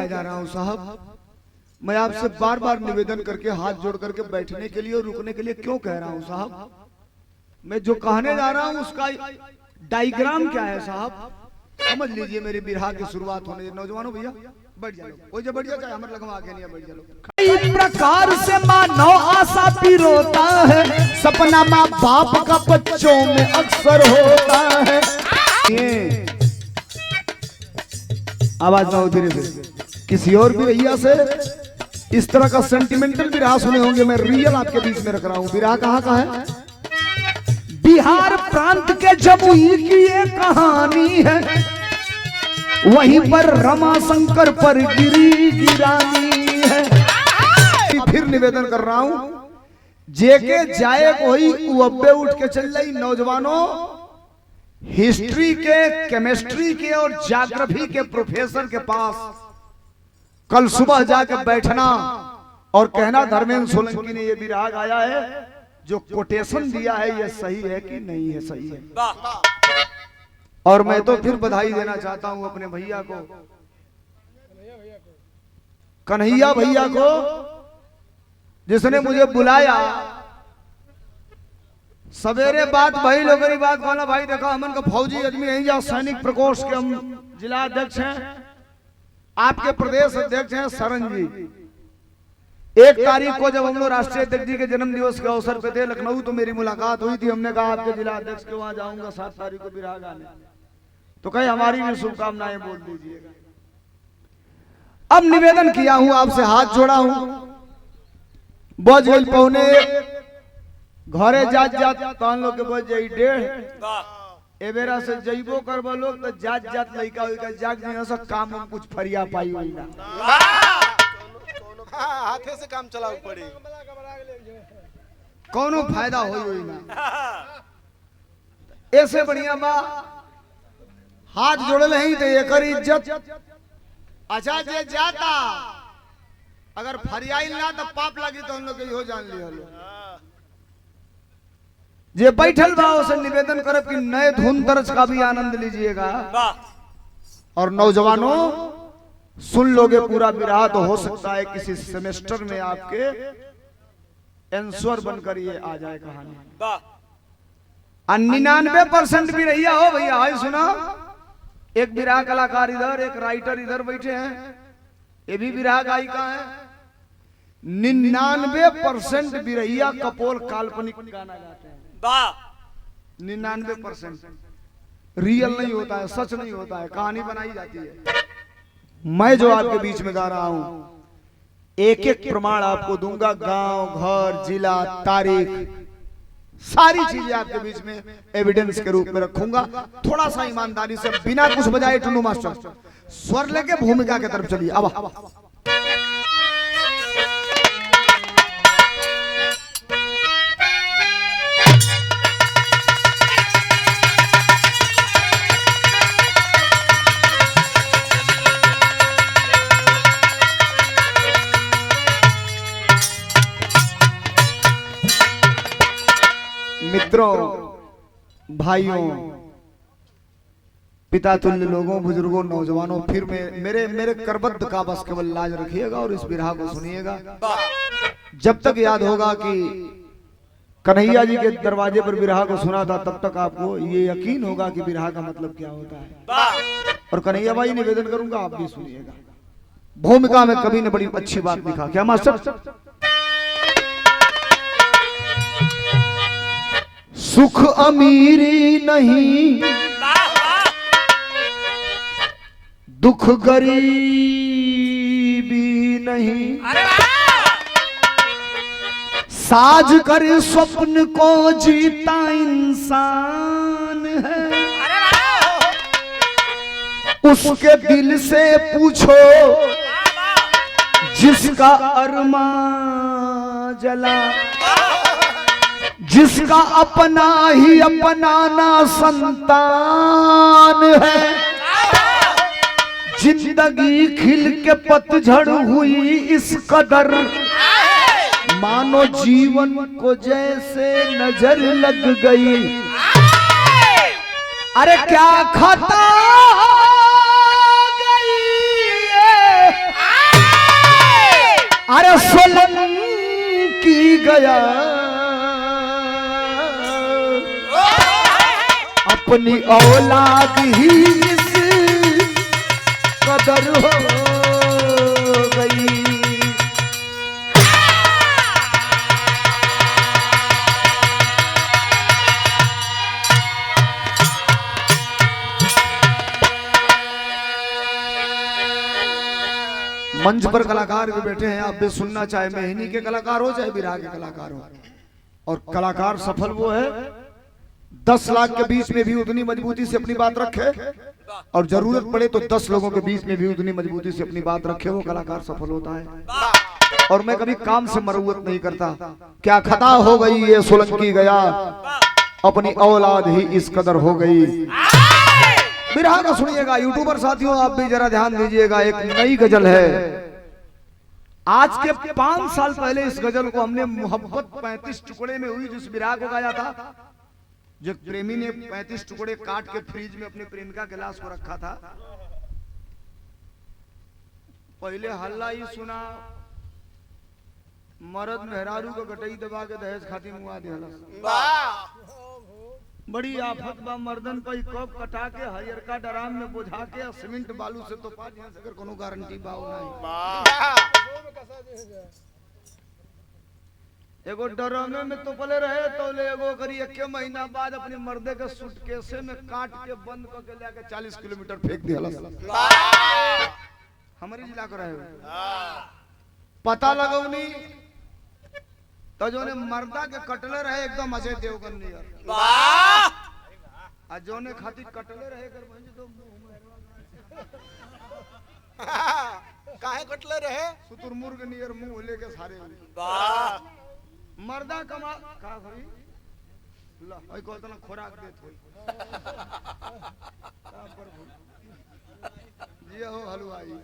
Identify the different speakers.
Speaker 1: जा रहा हूं साहब, मैं आपसे बार बार निवेदन करके हाथ जोड़ करके बैठने के लिए और रुकने के लिए क्यों कह रहा हूं साहब? मैं जो कहने जा रहा हूं उसका डायग्राम क्या है साहब, समझ लीजिए। मेरी बिरहा की शुरुआत होने। नौजवानों भैया बैठ जाओ, कोई जब बैठ जाओ, चाहे हमर लगवा के नहीं बैठ जाओ। कई प्रकार से मानव आशा पिरोता है, सपना माँ बाप का बच्चों में अक्सर होता है। आवाज ना हो धीरे से। किसी और भी भैया से इस तरह का सेंटिमेंटल बिरहा सुने होंगे, मैं रियल आपके बीच में रख रहा हूं। बिरहा कहाँ का है? बिहार प्रांत के जमुई की ये कहानी है, वहीं पर रमा शंकर पर गिरी गिरानी है। फिर निवेदन कर रहा हूं, जेके जाए कोई उब्बे उठ के चल रही। नौजवानों, हिस्ट्री के, केमिस्ट्री के और ज्योग्राफी के प्रोफेसर के पास कल सुबह जाकर बैठना और कहना धर्मेंद्र सोलंकी ने ये बिरहा गाया है, जो कोटेशन दिया है ये सही है कि नहीं है? सही है। और मैं तो फिर बधाई देना चाहता हूं अपने भैया को, कन्हैया भैया को, जिसने मुझे बुलाया। सवेरे बात भाई लोगों की बात कहना, भाई देखा हमन का फौजी आदमी नहीं, जा सैनिक प्रकोष्ठ के हम जिला अध्यक्ष हैं, आपके प्रदेश अध्यक्ष हैं सरन जी। 1 तारीख को जब हम लोग राष्ट्रीय अध्यक्ष जी के जन्म दिवस के अवसर पे थे लखनऊ, तो मेरी मुलाकात हुई थी। हमने कहा आपके जिला अध्यक्ष के वहां जाऊंगा 7 तारीख को बिरहा गाने, तो कहे हमारी भी शुभकामनाएं बोल दीजिएगा। अब निवेदन किया हूं आपसे, हाथ जोड़ा हूं, बज गई पौने, घरे जात जात कान लोग के बज जाई 1:30। एबेरा से जइबो करबो लोग तो जात जात लइका होइका जाग नहीं सब काम में कुछ फरिया पाई होई ना,
Speaker 2: हाथे से काम चलाऊ पड़ी,
Speaker 1: कोनो फायदा होई ना। ऐसे बढ़िया बा हाथ जोड़ल ही तो एकर इज्जत। अच्छा जे जाता अगर फरियाई ना तो पाप लगी, तो हम लोग इहो जान लिया लो। जे बैठल बा उसे निवेदन करब कि नए धुन दर्ज का भी आनंद लीजिएगा। और नौजवानों सुन लोगे पूरा बिरहा, तो हो सकता है किसी सेमेस्टर में आपके आंसर बनकर ये आ जाए कहानी। 99% भी रहिया हो भैया। हाय सुना, एक बिरहा कलाकार इधर, एक राइटर इधर बैठे हैं, ये भी बिरहा गायिका है। 99% बिरहिया कपोल काल्पनिक गाना गाते हैं। 99% रियल नहीं होता है, सच नहीं होता है, कहानी बनाई जाती है। मैं जो आपके बीच में गा रहा हूं, एक एक प्रमाण आपको दूंगा, गांव, घर, जिला, तारीख, सारी चीजें आपके बीच में एविडेंस के रूप में रखूंगा। थोड़ा सा ईमानदारी से, बिना कुछ बजाए टुन्नू मास्टर स्वर लेके भूमिका की तरफ चलिए। अब मित्रों, भाइयों, पिता तुल्य लोगों, बुजुर्गों, नौजवानों, फिर मेरे करबद्ध का बस केवल लाज रखिएगा और इस बिरहा को सुनिएगा। जब तक याद होगा कि कन्हैया जी के दरवाजे पर बिरहा को सुना था, तब तक आपको ये यकीन होगा कि बिरहा का मतलब क्या होता है। और कन्हैया भाई निवेदन करूंगा, आप भी सुनिएगा। भूमिका में कवि ने बड़ी अच्छी बात लिखा। क्या मास्टर? सुख अमीरी नहीं, दुख गरीबी नहीं, साज कर स्वप्न को जीता इंसान है। उसके दिल से पूछो जिसका अरमान जला, जिसका अपना ही अपना ना संतान है। जिंदगी खिल के पतझड़ हुई इस कदर, मानो जीवन को जैसे नजर लग गई। अरे क्या खता गई है अरे सोलन की गया अपनी औलाद ही इस कदर हो गई। मंच पर कलाकार भी बैठे हैं, आप भी सुनना, चाहे मेहनी के कलाकार हो चाहे बिरहा के कलाकार हो। और कलाकार सफल वो है 10 लाख के बीच में भी उतनी मजबूती से अपनी बात रखे, और जरूरत पड़े तो 10 लोगों के बीच में भी उतनी मजबूती से अपनी बात रखे, वो कलाकार सफल होता है। और मैं कभी काम से मरूवत नहीं करता। क्या खता हो गई ये सोलंकी गया, अपनी औलाद ही इस कदर हो गई। बिरहा का सुनिएगा यूट्यूबर साथियों, आप भी जरा ध्यान दीजिएगा। एक नई गजल है, आज के 5 साल पहले इस गजल को हमने मोहब्बत 35 टुकड़े में हुई जिस बिरहा को गाया था। जो प्रेमी ने 35 टुकड़े काट के फ्रिज में अपनी प्रेमिका के लाश को रखा था। पहले हल्ला ही सुना, मर्द मेहरारू को गटई दबा के दहेज खातिर मुआ दिया। बड़ी आफत बा मर्दन कोई कब कटा के हरियर का डराम में बुझा के सीमेंट बालू से तो पा दिया, अगर कोनो गारंटी बा नहीं। एगो डरामे में तो पले रहे तो ले एगो करी 1 महीना बाद अपने मर्दे के सूटकेसे में काट के बंद करके लेके 40 किलोमीटर फेंक दिया। हमारे जिला को रहे पता लगौनी तो जो ने मर्दा के कटले रहे एकदम अजय देवगन नियर। आ जो ने खातिर कटले रहे कर भंज तो
Speaker 2: काहे कटले रहे
Speaker 1: शुतुरमुर्ग नियर मुंह लेके सारे मर्दा कमा का भई ला ओई को तना खोराक देत होई जी हो हलवाई